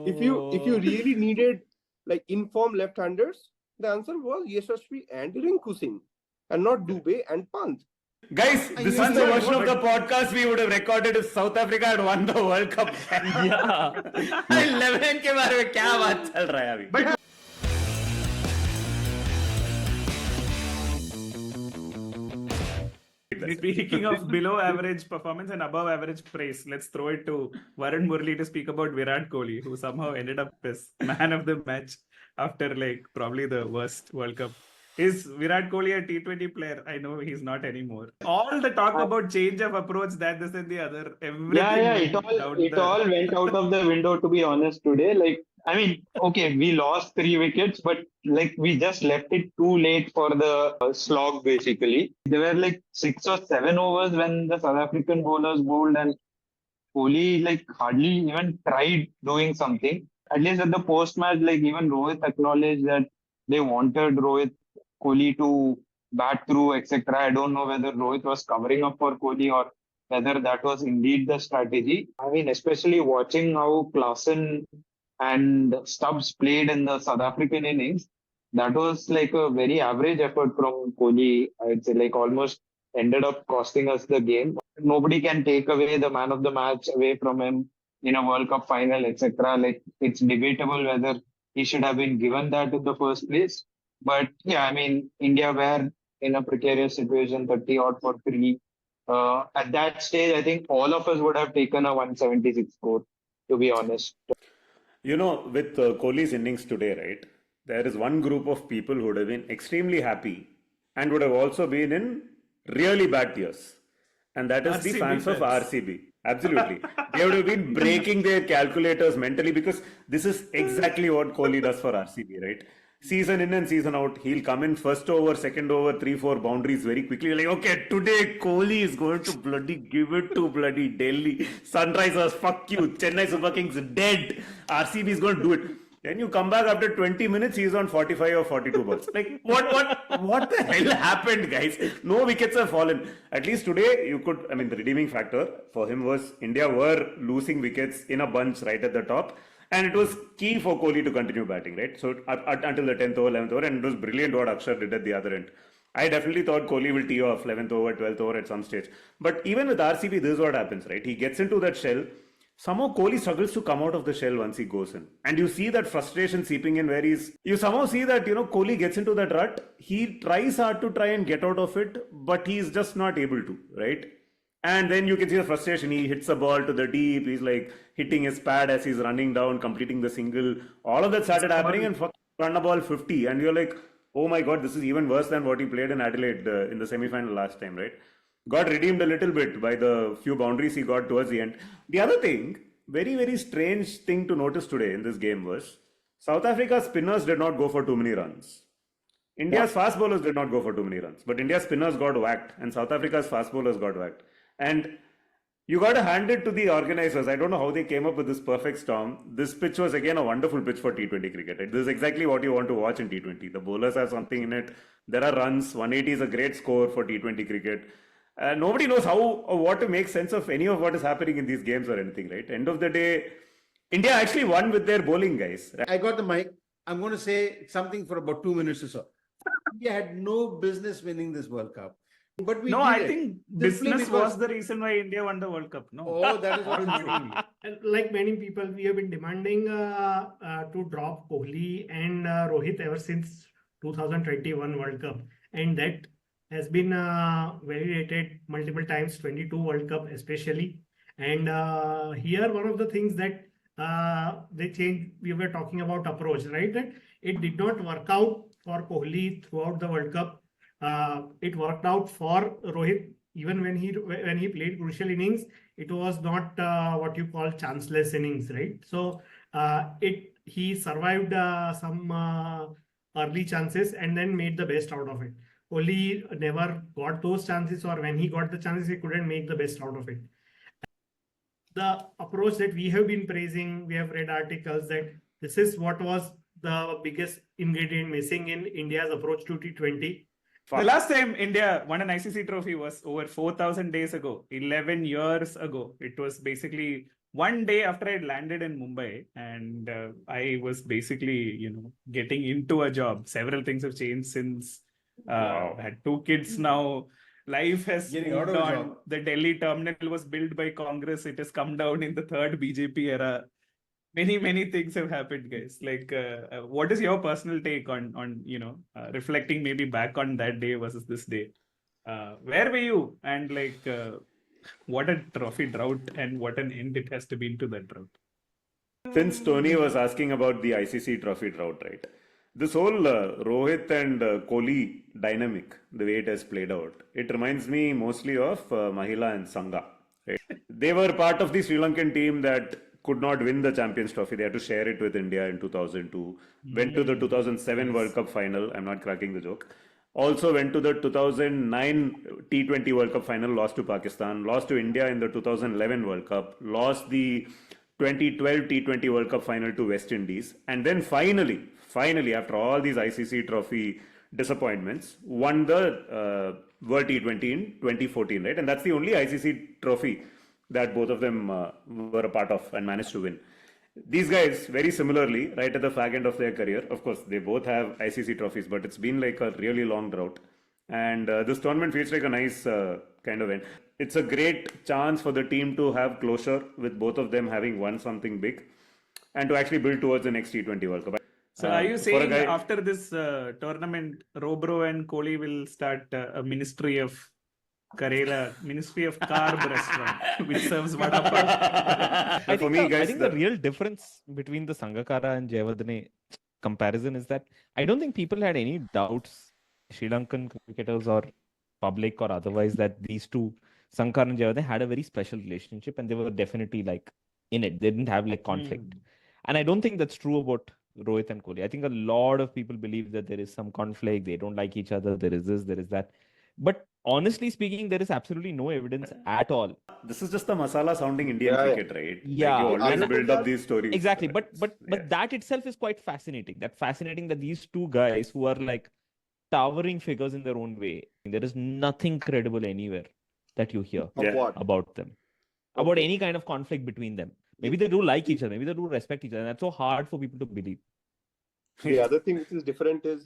G: If you really needed like informed left-handers, the answer was Yashasvi and Rinku Singh, and not Dubey and Pant.
D: Guys, this is the version of the podcast we would have recorded if South Africa had won the World Cup.
F: Yeah.
D: 11 के बारे में क्या बात चल रहा है अभी?
B: Speaking of below average performance and above average praise, let's throw it to Varun Murali to speak about Virat Kohli, who somehow ended up as man of the match after like probably the worst World Cup. Is Virat Kohli a T20 player? I know he's not anymore. All the talk about change of approach, that, this and the other, everything.
H: It all went out of the window, to be honest, today. Like, I mean, okay, we lost 3 wickets, but like we just left it too late for the slog, basically. There were like 6 or 7 overs when the South African bowlers bowled and Kohli like hardly even tried doing something. At least at the post-match, like even Rohit acknowledged that they wanted Kohli to bat through, etc. I don't know whether Rohit was covering up for Kohli or whether that was indeed the strategy. I mean, especially watching how Klaasen and Stubbs played in the South African innings, that was like a very average effort from Kohli. I'd say like almost ended up costing us the game. Nobody can take away the man of the match away from him in a World Cup final, etc. Like it's debatable whether he should have been given that in the first place. But yeah, I mean, India were in a precarious situation, 30 odd for 3. At that stage, I think all of us would have taken a 176 score, to be honest.
D: You know, with Kohli's innings today, right, there is one group of people who would have been extremely happy and would have also been in really bad tears. And that is the fans of RCB. Absolutely. They would have been breaking their calculators mentally because this is exactly what Kohli does for RCB, right? Season in and season out, he'll come in first over, second over, 3-4 boundaries very quickly. Like, okay, today Kohli is going to bloody give it to bloody Delhi. Sunrisers, fuck you. Chennai Super Kings dead. RCB is going to do it. Then you come back after 20 minutes, he's on 45 or 42 balls. Like, what the hell happened, guys? No wickets have fallen. At least today, you could, I mean, the redeeming factor for him was India were losing wickets in a bunch right at the top. And it was key for Kohli to continue batting, right? So until the 10th over, 11th over, and it was brilliant what Akshar did at the other end. I definitely thought Kohli will tee off 11th over, 12th over at some stage. But even with RCB, this is what happens, right? He gets into that shell. Somehow Kohli struggles to come out of the shell once he goes in. And you see that frustration seeping in where you somehow see that, Kohli gets into that rut. He tries hard to try and get out of it, but he's just not able to, right? And then you can see the frustration. He hits the ball to the deep. He's like hitting his pad as he's running down, completing the single. All of that started happening and run a ball 50. And you're like, oh my God, this is even worse than what he played in Adelaide in the semi-final last time, right? Got redeemed a little bit by the few boundaries he got towards the end. The other thing, very, very strange thing to notice today in this game was South Africa's spinners did not go for too many runs. India's fast bowlers did not go for too many runs. But India's spinners got whacked and South Africa's fast bowlers got whacked. And you got to hand it to the organizers. I don't know how they came up with this perfect storm. This pitch was again a wonderful pitch for T20 cricket. This is exactly what you want to watch in T20. The bowlers have something in it. There are runs. 180 is a great score for T20 cricket. Nobody knows how or what to make sense of any of what is happening in these games or anything, right? End of the day, India actually won with their bowling, guys.
C: I got the mic. I'm going to say something for about 2 minutes or so. India had no business winning this World Cup. But we
B: No,
C: did
B: I
C: it
B: think
C: simply
B: business
C: because-
B: was the reason why India won the World Cup. No,
C: Oh, that is
B: all
C: also true.
B: money.
I: And like many people, we have been demanding to drop Kohli and Rohit ever since 2021 World Cup, and that has been validated multiple times, 22 World Cup especially. And here, one of the things that they changed, we were talking about approach, right? That it did not work out for Kohli throughout the World Cup. It worked out for Rohit even when he played crucial innings. It was not what you call chanceless innings, right? So he survived some early chances and then made the best out of it. Kohli never got those chances, or when he got the chances, he couldn't make the best out of it. The approach that we have been praising, we have read articles that this is what was the biggest ingredient missing in India's approach to T20.
B: The last time India won an ICC trophy was over 4,000 days ago, 11 years ago. It was basically one day after I landed in Mumbai, and I was basically, getting into a job. Several things have changed since. I had 2 kids now. Life has
C: Getting
B: moved
C: out of a
B: on.
C: job.
B: The Delhi terminal was built by Congress. It has come down in the third BJP era. Many things have happened, guys. Like, what is your personal take on reflecting maybe back on that day versus this day? Where were you? And what a trophy drought and what an end it has to be to that drought.
D: Since Tony was asking about the ICC trophy drought, right? This whole Rohit and Kohli dynamic, the way it has played out, it reminds me mostly of Mahila and Sangha. Right? They were part of the Sri Lankan team that could not win the Champions Trophy. They had to share it with India in 2002. Went to the 2007 World Cup final. I'm not cracking the joke. Also went to the 2009 T20 World Cup final, lost to Pakistan. Lost to India in the 2011 World Cup. Lost the 2012 T20 World Cup final to West Indies. And then finally, after all these ICC trophy disappointments, won the World T20 in 2014, right? And that's the only ICC trophy that both of them were a part of and managed to win. These guys, very similarly, right at the fag end of their career, of course, they both have ICC trophies, but it's been like a really long drought. And this tournament feels like a nice kind of end. It's a great chance for the team to have closure with both of them having won something big and to actually build towards the next T20 World Cup.
B: So are you saying after this tournament, Robro and Kohli will start a ministry of Karela, Ministry of Carb restaurant, which serves vada pav?
F: I think the real difference between the Sangakkara and Jayawardene comparison is that I don't think people had any doubts, Sri Lankan cricketers or public or otherwise, that these two, Sangakkara and Jayawardene, had a very special relationship and they were definitely in it. They didn't have conflict. And I don't think that's true about Rohit and Kohli. I think a lot of people believe that there is some conflict, they don't like each other, there is this, there is that. But honestly speaking, there is absolutely no evidence at all.
D: This is just the masala sounding Indian cricket, right?
F: Yeah.
D: You always build up these stories.
F: Exactly. But that itself is quite fascinating. Fascinating that these two guys who are towering figures in their own way, there is nothing credible anywhere that you hear about them. About any kind of conflict between them. Maybe they do like each other. Maybe they do respect each other. And that's so hard for people to believe.
G: The other thing which is different is,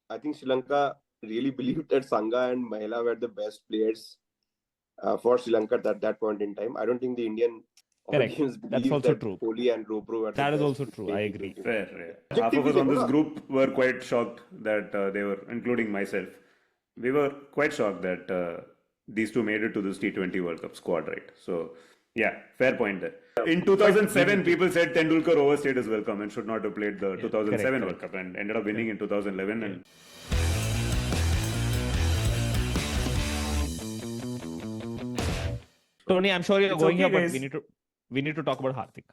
G: I think Sri Lanka really believed that Sangha and Mahila were the best players for Sri Lanka at that point in time. I don't think the Indian audience
F: That's also true.
G: Kohli and Robro were
F: that is also true. I agree.
D: Fair. Half of us on this group were quite shocked that they were, including myself, we were quite shocked that these two made it to this T20 World Cup squad, right? So, yeah, fair point there. In 2007, people said Tendulkar overstayed his welcome and should not have played the 2007 World Cup and ended up winning in 2011. And
F: Tony, I'm sure you're going here, but
B: guys.
F: we need to talk about Hardik.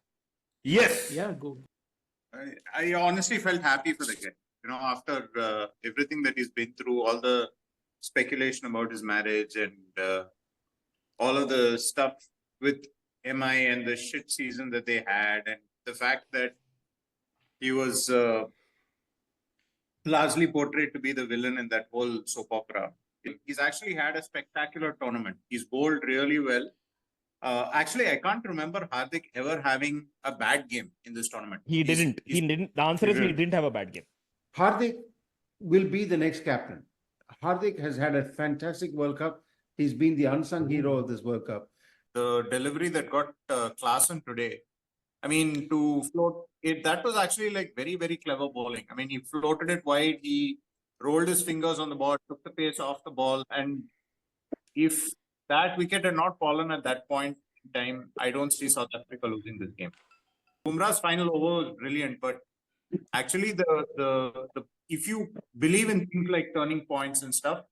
D: yes,
B: Yeah, go.
K: I honestly felt happy for the guy. After everything that he's been through, all the speculation about his marriage and all of the stuff with MI and the shit season that they had, and the fact that he was largely portrayed to be the villain in that whole soap opera. He's actually had a spectacular tournament. He's bowled really well. Actually, I can't remember Hardik ever having a bad game in this tournament.
F: He didn't. The answer is he didn't have a bad game.
C: Hardik will be the next captain. Hardik has had a fantastic World Cup. He's been the unsung hero of this World Cup.
K: The delivery that got Klaassen today. I mean, to float it, that was actually like very, very clever bowling. I mean, he floated it wide, he rolled his fingers on the ball, took the pace off the ball. And if that wicket had not fallen at that point in time, I don't see South Africa losing this game. Bumrah's final over was brilliant, but actually the if you believe in things like turning points and stuff,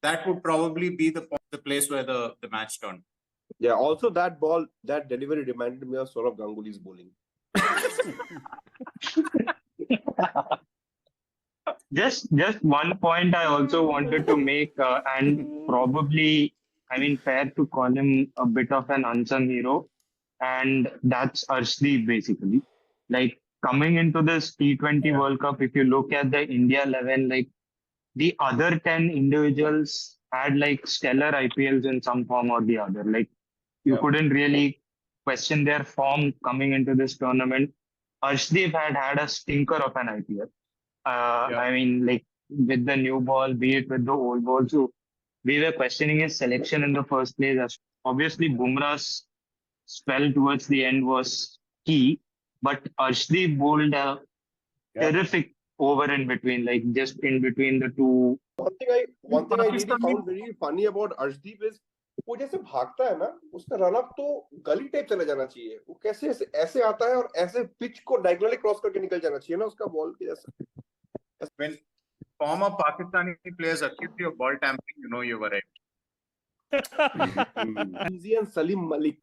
K: that would probably be the place where the match turned.
G: Yeah, also that ball, that delivery reminded me of Saurav Ganguly's bowling.
H: Just one point I also wanted to make, and probably, I mean, fair to call him a bit of an unsung hero, and that's Arshdeep basically. Like coming into this T20 World Cup, if you look at the India 11, like the other 10 individuals had like stellar IPLs in some form or the other. Like you couldn't really question their form coming into this tournament. Arshdeep had a stinker of an IPL. I mean, like with the new ball, be it with the old ball. So we were questioning his selection in the first place. Obviously, Bumrah's spell towards the end was key, but Arshdeep bowled a terrific over in between, like just in between the two.
G: One thing I really found very funny about Arshdeep is वो जैसे भागता है ना, उसका run up तो गली type चले जाना चाहिए. वो कैसे ऐसे आता है और ऐसे पिच को डायगोनली क्रॉस करके निकल जाना चाहिए ना उसका बॉल के जैसा.
K: When former Pakistani players accuse you of ball tampering, you know you were right.
G: Easy and Salim Malik.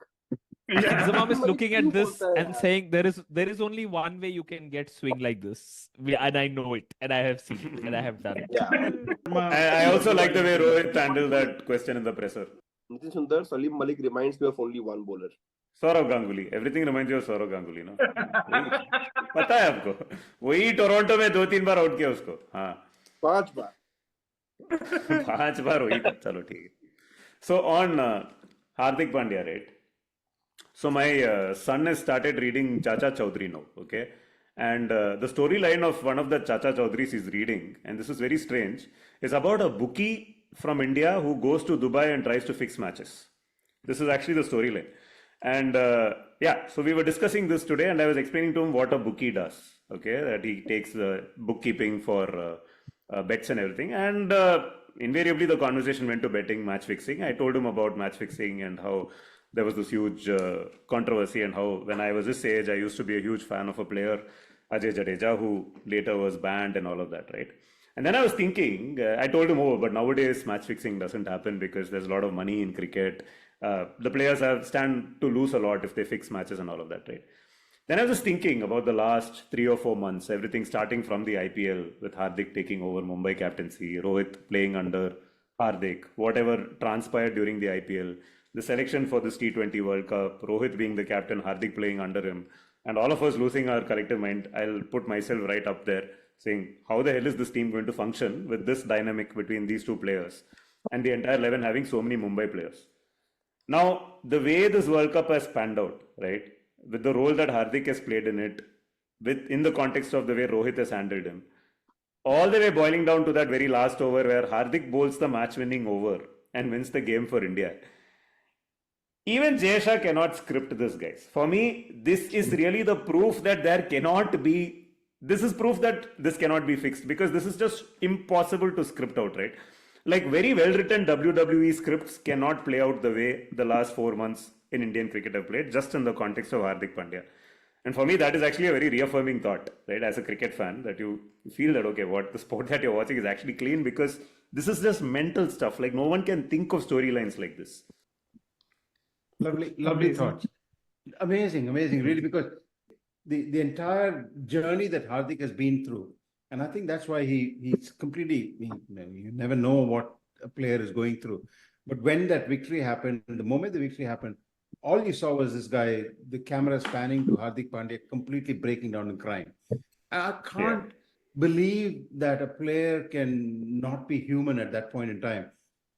F: Zamam is looking at this and saying there is only one way you can get swing like this, and I know it, and I have seen it, and I have done it.
G: Yeah.
D: I also like the way Rohit handled that question in the presser.
G: Nitin Sundar, Salim Malik reminds me of only one bowler.
D: Saurav Ganguly. Everything reminds you of Saurav Ganguly, no? पता है आपको? वही Toronto में 2-3 बार out किया उसको. हाँ.
G: 5 बार.
D: 5 बार वही था. चलो ठीक है. So on Hardik Pandya, right? So my son has started reading Chacha Chaudhary now, okay? And the storyline of one of the Chacha Chaudharys he's reading, and this is very strange, is about a bookie from India who goes to Dubai and tries to fix matches. This is actually the storyline. And so we were discussing this today, and I was explaining to him what a bookie does, okay? That he takes bookkeeping for bets and everything. And invariably the conversation went to betting, match fixing. I told him about match fixing and how there was this huge controversy, and how when I was this age, I used to be a huge fan of a player, Ajay Jadeja, who later was banned and all of that, right? And then I was thinking, I told him, but nowadays match fixing doesn't happen because there's a lot of money in cricket. The players stand to lose a lot if they fix matches and all of that, right? Then I was just thinking about the last 3 or 4 months, everything starting from the IPL with Hardik taking over Mumbai captaincy, Rohit playing under Hardik, whatever transpired during the IPL, the selection for this T20 World Cup, Rohit being the captain, Hardik playing under him, and all of us losing our collective mind. I'll put myself right up there saying, how the hell is this team going to function with this dynamic between these two players and the entire 11 having so many Mumbai players? Now, the way this World Cup has panned out, right, with the role that Hardik has played in it, in the context of the way Rohit has handled him, all the way boiling down to that very last over where Hardik bowls the match-winning over and wins the game for India. Even Jay Shah cannot script this, guys. For me, this is really the proof that this is proof that this cannot be fixed, because this is just impossible to script out, right? Like very well-written WWE scripts cannot play out the way the last 4 months in Indian cricket have played, just in the context of Hardik Pandya. And for me, that is actually a very reaffirming thought, right? As a cricket fan, that you feel that, okay, what the sport that you're watching is actually clean, because this is just mental stuff. Like no one can think of storylines like this.
C: Lovely thoughts. Amazing, really, because the entire journey that Hardik has been through, and I think that's why he's completely, you never know what a player is going through. But when that victory happened, the moment the victory happened, all you saw was this guy, the camera spanning to Hardik Pandya, completely breaking down and crying. I can't believe that a player can not be human at that point in time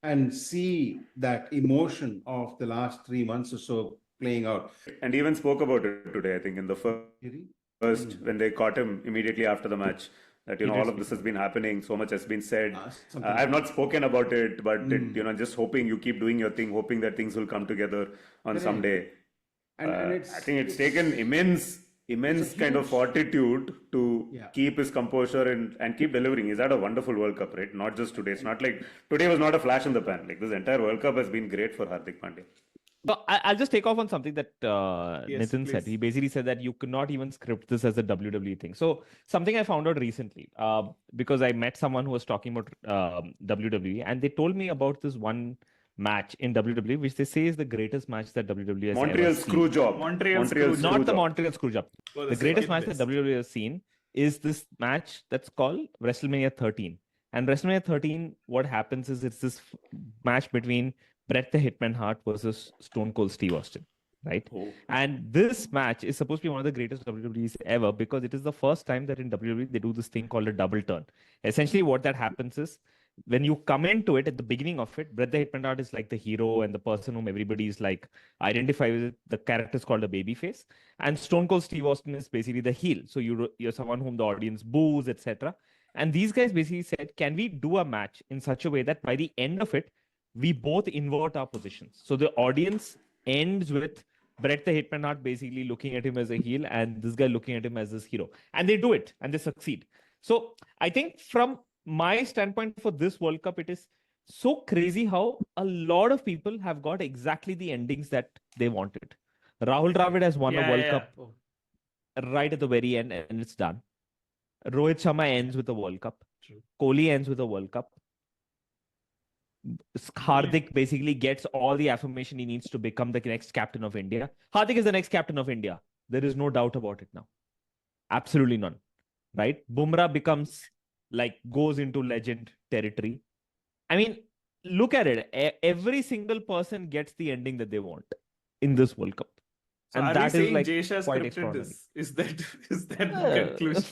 C: and see that emotion of the last 3 months or so playing out.
D: And even spoke about it today, I think, in the first when they caught him immediately after the match, that, you know, all of this has been happening, so much has been said. I have not spoken about it, but you know, just hoping you keep doing your thing, hoping that things will come together on some day.
C: And
D: I think it's taken immense kind of fortitude to keep his composure and keep delivering. He's had a wonderful World Cup, right? Not just today. It's not like today was not a flash in the pan. Like, this entire World Cup has been great for Hardik Pandya.
F: So I'll just take off on something that
B: Yes,
F: Nitin said.
B: please.
F: He basically said that you could not even script this as a WWE thing. So something I found out recently, because I met someone who was talking about WWE, and they told me about this one match in WWE, which they say is the greatest match that WWE has
D: Montreal
F: ever
D: screw
F: seen.
D: job.
B: Montreal screw
F: Not
B: job.
F: the Montreal Screwjob.
B: Oh,
F: The greatest match
B: second
F: that
B: best.
F: WWE has seen is this match that's called WrestleMania 13. And WrestleMania 13, what happens is it's this match between Bret the Hitman Hart versus Stone Cold Steve Austin, right?
D: Oh.
F: And this match is supposed to be one of the greatest WWEs ever because it is the first time that in WWE they do this thing called a double turn. Essentially, what that happens is when you come into it at the beginning of it, Bret the Hitman Hart is like the hero and the person whom everybody is like identify with. The character is called a babyface, and Stone Cold Steve Austin is basically the heel. So you're someone whom the audience boos, etc. And these guys basically said, can we do a match in such a way that by the end of it, we both invert our positions? So the audience ends with Bret the Hitman Hart basically looking at him as a heel and this guy looking at him as this hero. And they do it and they succeed. So I think from my standpoint for this World Cup, it is so crazy how a lot of people have got exactly the endings that they wanted. Rahul Dravid has won a World Cup right at the very end and it's done. Rohit Sharma ends with a World Cup. Kohli ends with a World Cup. Hardik basically gets all the affirmation he needs to become the next captain of India. Hardik is the next captain of India. There is no doubt about it now. Absolutely none. Right? Bumrah becomes goes into legend territory. I mean, look at it. Every single person gets the ending that they want in this World Cup.
B: So
F: And
B: are
F: that
B: we
F: is
B: saying
F: like
B: Jay
F: quite
B: scripted
F: extraordinary.
B: this? Is that the conclusion?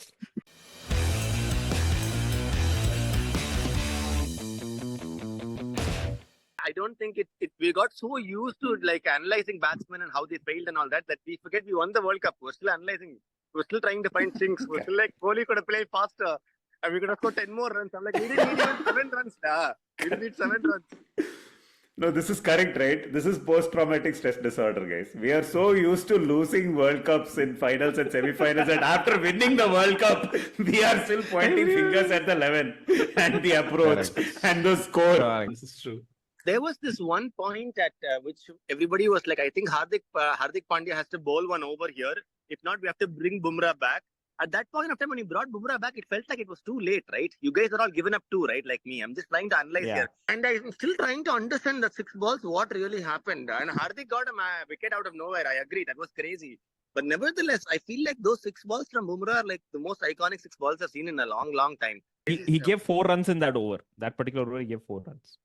L: I don't think we got so used to analyzing batsmen and how they failed and all that we forget we won the World Cup. We're still analyzing. We're still trying to find things. We're still like, Kohli could have played faster and we could have scored 10 more runs. I'm like, we didn't need even 7 runs. We didn't need 7 runs.
D: No, this is correct, right? This is post-traumatic stress disorder, guys. We are so used to losing World Cups in finals and semi-finals, and after winning the World Cup, we are still pointing fingers at the 11 and the approach and the score.
B: This is true.
L: There was this one point at which everybody was like, I think Hardik Pandya has to bowl one over here. If not, we have to bring Bumrah back. At that point of time, when he brought Bumrah back, it felt like it was too late, right? You guys are all given up too, right? Like me. I'm just trying to analyze here. And I'm still trying to understand the 6 balls, what really happened. And Hardik got a wicket out of nowhere. I agree. That was crazy. But nevertheless, I feel like those 6 balls from Bumrah are like the most iconic 6 balls I've seen in a long, long time.
F: He gave 4 runs in that over. That particular over, he gave 4 runs.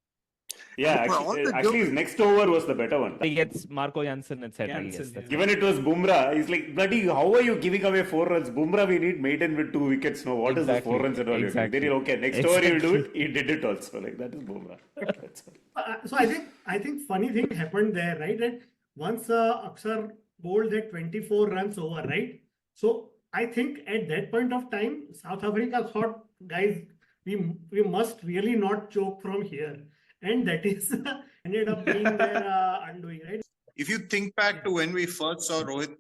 D: Yeah, actually his next over was the better one.
F: He gets Marco Jansen, etc.
D: Given it was Bumrah, he's like, bloody, how are you giving away 4 runs? Bumrah, we need maiden with 2 wickets. No, what is the 4 runs at all?
F: Exactly.
D: Then okay, next over he'll do it. He did it also. Like, that is Bumrah.
I: So I think funny thing happened there, right? That once Akshar bowled that 24 runs over, right? So I think at that point of time, South Africa thought, guys, we must really not choke from here. And that is ended up being their undoing, right?
K: If you think back to when we first saw Rohit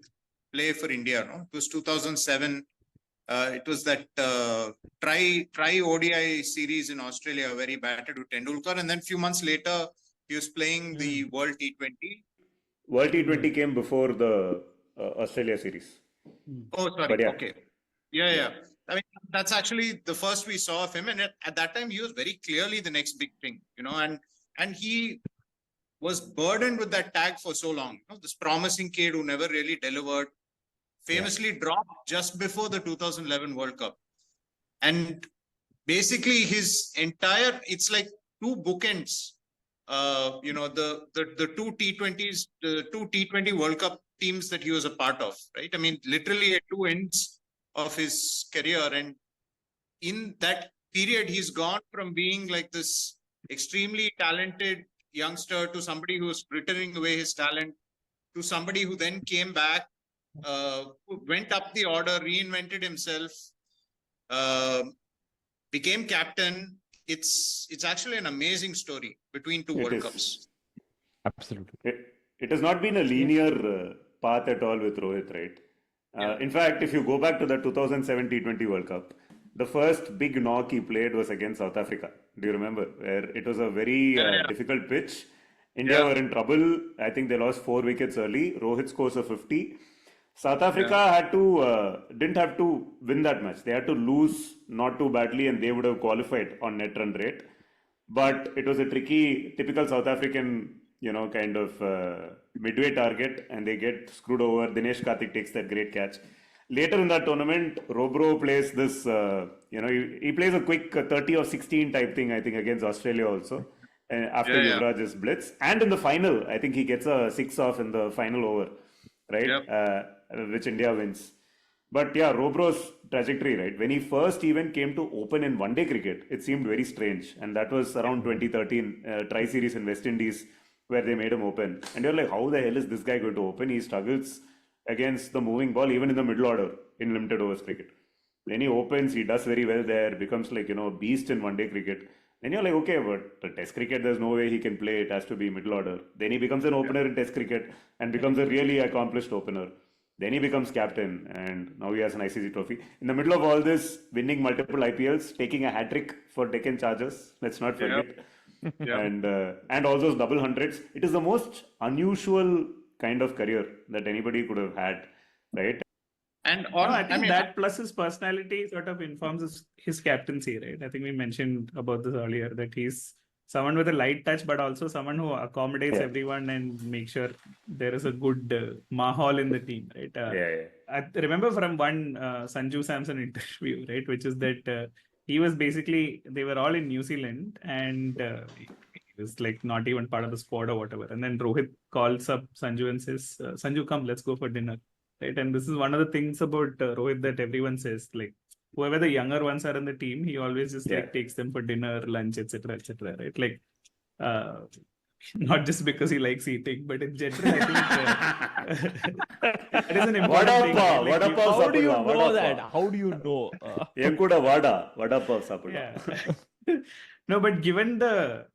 K: play for India, no? It was 2007. It was that try ODI series in Australia where he batted with Tendulkar, and then a few months later he was playing the World T20.
D: World T20 came before the Australia series.
K: Oh, sorry. Okay. Yeah. I mean, that's actually the first we saw of him. And at that time, he was very clearly the next big thing, and he was burdened with that tag for so long. This promising kid who never really delivered, famously dropped just before the 2011 World Cup. And basically it's like 2 bookends. The 2 T20s, the 2 T20 World Cup teams that he was a part of, right? I mean, literally at 2 ends of his career, and in that period he's gone from being like this extremely talented youngster to somebody who's frittering away his talent to somebody who then came back, who went up the order, reinvented himself, became captain. It's actually an amazing story between two World Cups.
F: Absolutely.
D: It has not been a linear path at all with Rohit, right? In fact, if you go back to the 2007 T20 World Cup, the first big knock he played was against South Africa. Do you remember? Where it was a very difficult pitch. India were in trouble. I think they lost 4 wickets early. Rohit scores a 50. South Africa didn't have to win that match. They had to lose not too badly and they would have qualified on net run rate. But it was a tricky, typical South African, kind of midway target and they get screwed over. Dinesh Karthik takes that great catch. Later in that tournament, Robro plays this, he plays a quick 30 or 16 type thing, I think, against Australia also. After Yuvraj's blitz. And in the final, I think he gets a 6 off in the final over, right? Which India wins. But Robro's trajectory, right? When he first even came to open in one-day cricket, it seemed very strange. And that was around 2013, Tri-Series in West Indies, where they made him open. And you're like, how the hell is this guy going to open? He struggles against the moving ball, even in the middle order in limited overs cricket. Then he opens, he does very well there, becomes like, a beast in one-day cricket. Then you're like, okay, but the Test cricket, there's no way he can play. It has to be middle order. Then he becomes an opener in Test cricket and becomes a really accomplished opener. Then he becomes captain and now he has an ICC trophy. In the middle of all this, winning multiple IPLs, taking a hat-trick for Deccan Chargers. Let's not forget. And all those double hundreds. It is the most unusual kind of career that anybody could have had, right?
B: And I think that plus his personality sort of informs his captaincy, right? I think we mentioned about this earlier, that he's someone with a light touch, but also someone who accommodates everyone and makes sure there is a good mahal in the team, right? I remember from one Sanju Samson interview, right? Which is that he was basically, they were all in New Zealand and he was like not even part of the squad or whatever. And then Rohit calls up Sanju and says, Sanju, come, let's go for dinner. Right, and this is one of the things about Rohit that everyone says, like whoever the younger ones are in the team, he always just like takes them for dinner, lunch, etc., right? Like, not just because he likes eating, but in general, I think that is an important thing. Like,
F: how do you know that? How do you know?
B: No, but given the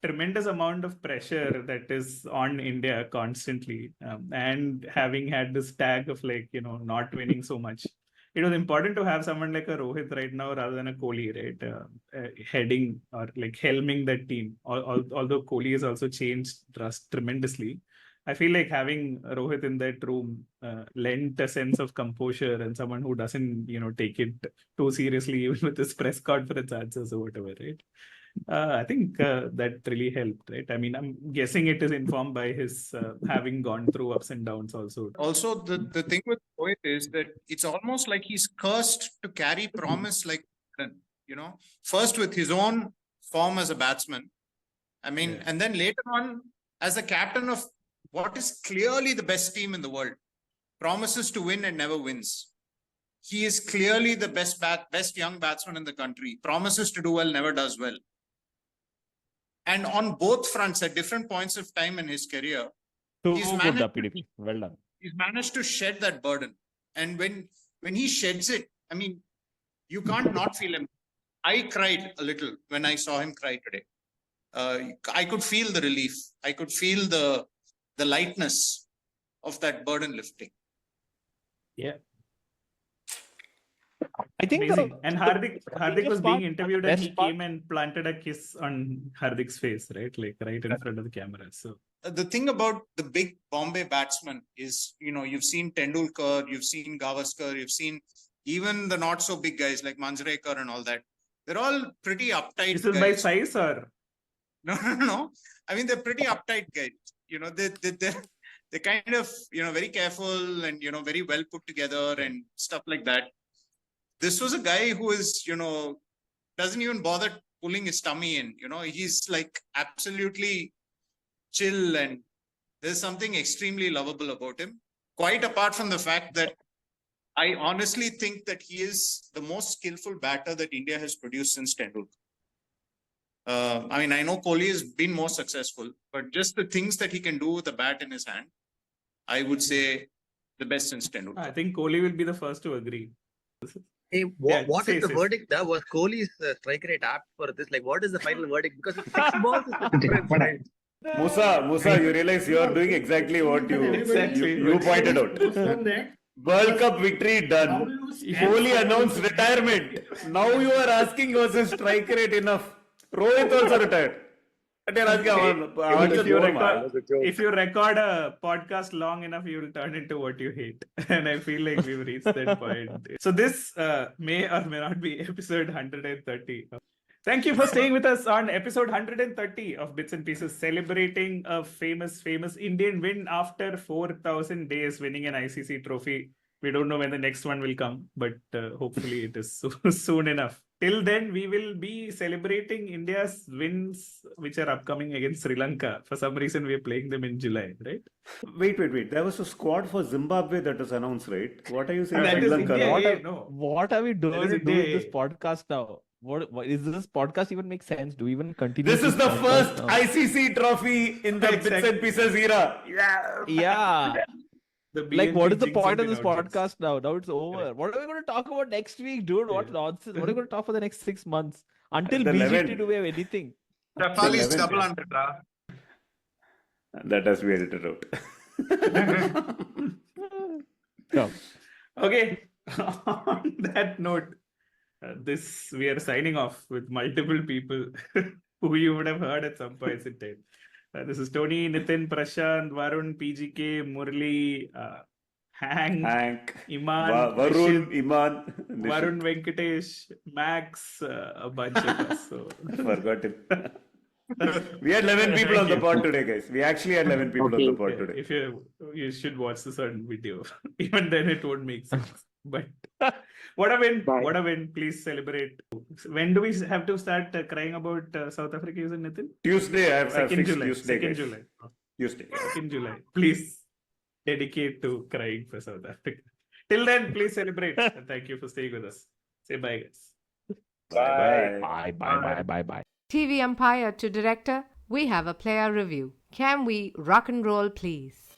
B: tremendous amount of pressure that is on India constantly, and having had this tag of like, not winning so much, it was important to have someone like a Rohit right now rather than a Kohli, right? Heading or like helming that team. Although Kohli has also changed tremendously, I feel like having Rohit in that room lent a sense of composure and someone who doesn't, take it too seriously, even with his press conference answers or whatever, right? I think that really helped, right? I mean, I'm guessing it is informed by his having gone through ups and downs also.
K: Also, the thing with Rohit is that it's almost like he's cursed to carry promise like, first with his own form as a batsman. I mean, and then later on as a captain of what is clearly the best team in the world, promises to win and never wins. He is clearly the best young batsman in the country, promises to do well, never does well. And on both fronts, at different points of time in his career, he's managed to shed that burden. And when he sheds it, I mean, you can't not feel him. I cried a little when I saw him cry today. I could feel the relief. I could feel the lightness of that burden lifting.
B: Yeah.
F: I think
B: and Hardik was being interviewed and he came and planted a kiss on Hardik's face, right? Like right in front of the camera. So
K: the thing about the big Bombay batsmen is, you've seen Tendulkar, you've seen Gavaskar, you've seen even the not so big guys like Manjrekar and all that. They're all pretty uptight.
B: This is by size or?
K: No. I mean, they're pretty uptight guys. They're kind of, very careful and, very well put together and stuff like that. This was a guy who is, doesn't even bother pulling his tummy in, he's like absolutely chill and there's something extremely lovable about him. Quite apart from the fact that I honestly think that he is the most skillful batter that India has produced since Tendulkar. I mean, I know Kohli has been more successful, but just the things that he can do with a bat in his hand, I would say the best since Tendulkar.
B: I think Kohli will be the first to agree.
L: Hey,
B: Yeah,
L: what is the
B: say.
L: verdict? There was Kohli's strike rate apt for this. Like, what is the final verdict? Because it's 6 balls is the difference, right?
D: Musa, you realize you are doing exactly what you pointed out. World Cup victory done. Kohli announced retirement. Now you are asking was his strike rate enough? Rohit also retired.
B: If you record a podcast long enough, you will turn into what you hate. And I feel like we've reached that point. So this may or may not be episode 130. Thank you for staying with us on episode 130 of Bits and Pieces, celebrating a famous Indian win after 4,000 days, winning an ICC trophy. We don't know when the next one will come, but hopefully it is soon enough. Till then, we will be celebrating India's wins, which are upcoming against Sri Lanka. For some reason, we are playing them in July, right?
D: Wait. There was a squad for Zimbabwe that was announced, right? What are you saying?
B: That
D: Sri
B: is
D: Lanka?
B: India.
F: What are we doing
B: That is
F: to do with
B: India.
F: this podcast now? What is this podcast even make sense? Do we even continue?
D: This is the first ICC trophy in the Bits and Pieces era.
F: Yeah. Like, what is the point of this podcast now? Now it's over.
B: Correct.
F: What are we going to talk about next week, dude? What nonsense? What are we going to talk for the next 6 months? Until
D: The
F: BGT
D: 11.
F: do we have anything?
K: Rafali's double under draw.
D: That has to be edited out.
F: No.
B: Okay. On that note, we are signing off with multiple people who you would have heard at some points in time. This is Tony, Nitin, Prashant, Varun, PGK, Murali, Hank, Iman,
D: Varun,
B: Nishit,
D: Iman,
B: Varun Venkatesh, Max, a bunch of us. So.
D: Forgot him. We had 11 people on the pod today, guys. We actually had 11 people on the pod today.
B: If you should watch this on video. Even then it won't make sense. But what a win. What a win. Please celebrate. When do we have to start crying about South Africa, using Nitin?
D: Tuesday. I've fixed
B: July.
D: Tuesday.
B: 2nd July.
D: Tuesday.
B: 2nd July. Please dedicate to crying for South Africa. Till then, please celebrate. And thank you for staying with us. Say bye, guys.
F: Bye.
A: TV umpire to director, we have a player review. Can we rock and roll, please?